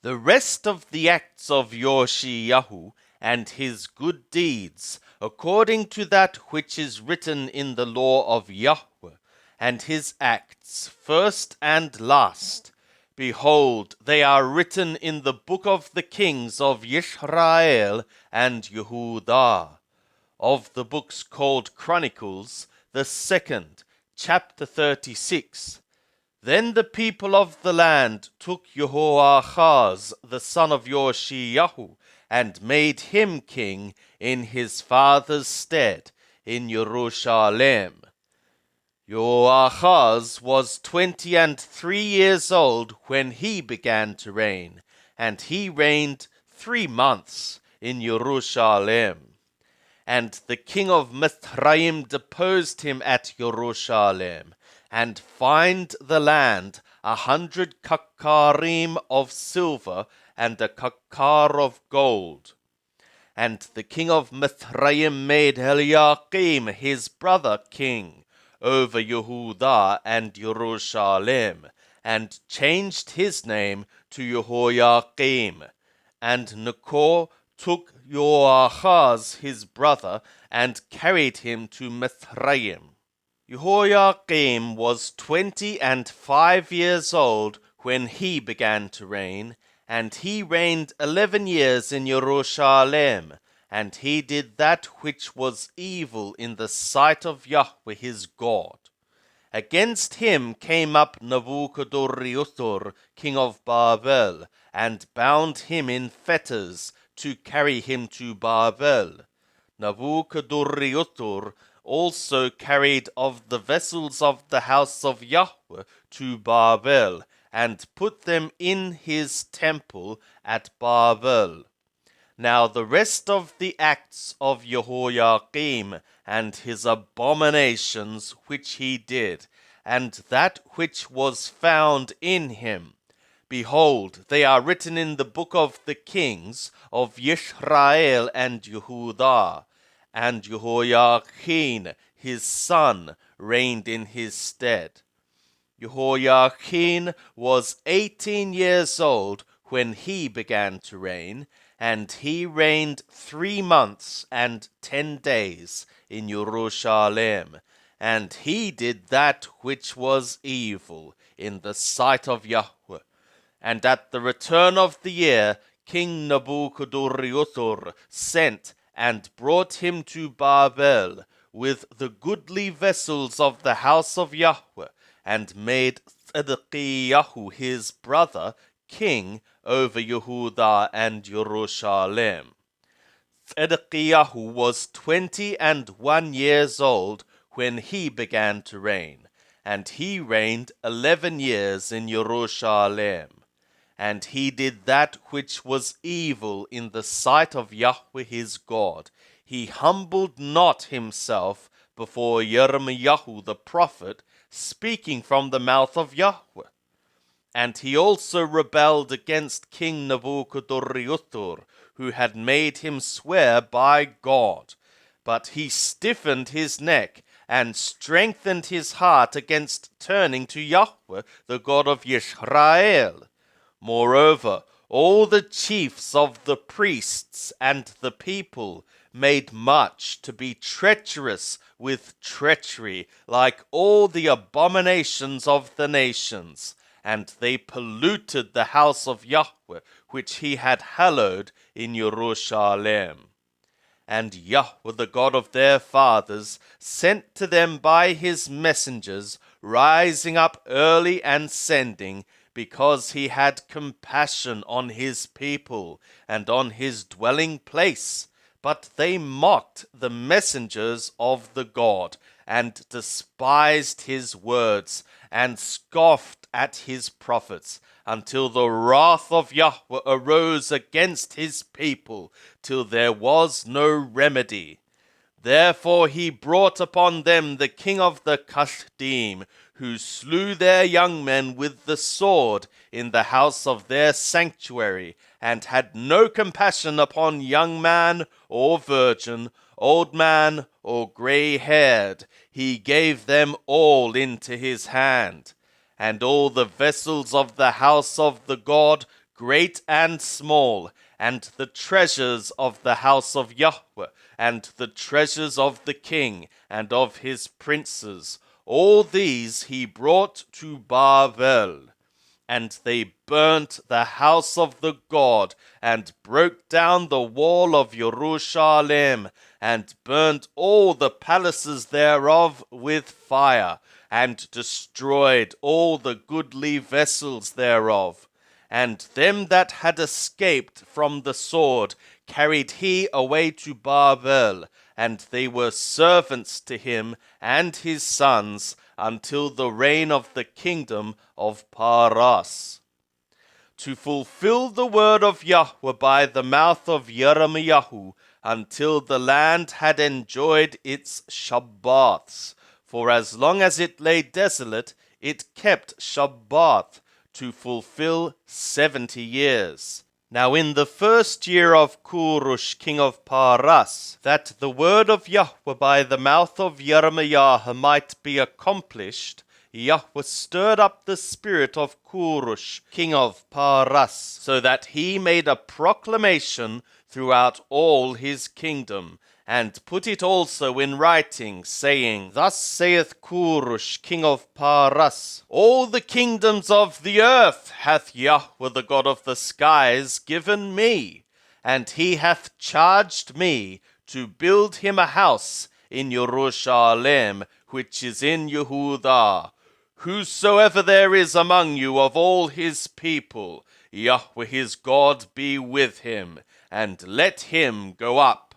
The rest of the acts of Yoshiyahu and his good deeds, according to that which is written in the law of Yahweh, and his acts, first and last, behold, they are written in the book of the kings of Israel and Yehudah. Of the books called Chronicles, the second, chapter 36. Then the people of the land took Jehoahaz, the son of Yoshiyahu, and made him king in his father's stead in Jerusalem. Jehoahaz was 23 years old when he began to reign, and he reigned 3 months in Jerusalem. And the king of Mithraim deposed him at Jerusalem, and fined the land 100 kakarim of silver and a kakar of gold. And the king of Mithraim made Eliakim his brother king over Yehudah and Jerusalem, and changed his name to Jehoiakim. And Necho took Joahaz his brother and carried him to Mithraim. Jehoiakim was 25 years old when he began to reign, and he reigned 11 years in Jerusalem, and he did that which was evil in the sight of Yahweh his God. Against him came up Nabuchodonosor, king of Babel, and bound him in fetters to carry him to Babel. Nabuchodonosor also carried of the vessels of the house of Yahweh to Babel, and put them in his temple at Babel. Now the rest of the acts of Jehoiakim, and his abominations which he did, and that which was found in him, behold, they are written in the book of the kings of Israel and Yehudah. And Jehoiachin his son reigned in his stead. Jehoiachin was 18 years old when he began to reign, and he reigned 3 months and 10 days in Jerusalem. And he did that which was evil in the sight of Yahweh. And at the return of the year, King Nabuchodonosor sent and brought him to Babel with the goodly vessels of the house of Yahweh, and made Zedekiah his brother king over Yehudah and Jerusalem. Zedekiah was 21 years old when he began to reign, and he reigned 11 years in Jerusalem. And he did that which was evil in the sight of Yahweh his God. He humbled not himself before Yirmiyahu the prophet, speaking from the mouth of Yahweh. And he also rebelled against King Nabuchodonosor, who had made him swear by God. But he stiffened his neck and strengthened his heart against turning to Yahweh, the God of Israel. Moreover, all the chiefs of the priests and the people made much to be treacherous with treachery, like all the abominations of the nations, and they polluted the house of Yahweh, which he had hallowed in Jerusalem. And Yahweh, the God of their fathers, sent to them by his messengers, rising up early and sending, because he had compassion on his people and on his dwelling place. But they mocked the messengers of the God, and despised his words, and scoffed at his prophets, until the wrath of Yahweh arose against his people, till there was no remedy. Therefore he brought upon them the king of the Kasdim, who slew their young men with the sword in the house of their sanctuary, and had no compassion upon young man or virgin, old man or grey-haired. He gave them all into his hand. And all the vessels of the house of the God great and small, and the treasures of the house of Yahweh, and the treasures of the king, and of his princes. All these he brought to Babel. And they burnt the house of the God, and broke down the wall of Jerusalem, and burnt all the palaces thereof with fire, and destroyed all the goodly vessels thereof. And them that had escaped from the sword carried he away to Babel, and they were servants to him and his sons until the reign of the kingdom of Paras. To fulfill the word of Yahweh by the mouth of Jeremiah, until the land had enjoyed its Shabbats. For as long as it lay desolate, it kept Shabbat, to fulfill 70 years. Now in the first year of Curush, king of Paras, that the word of Yahweh by the mouth of Jeremiah might be accomplished, Yahweh stirred up the spirit of Curush, king of Paras, so that he made a proclamation throughout all his kingdom, and put it also in writing, saying, Thus saith Curush, king of Paras, All the kingdoms of the earth hath Yahweh the God of the skies given me, and he hath charged me to build him a house in Jerusalem, which is in Yehudah. Whosoever there is among you of all his people, Yahweh his God be with him, and let him go up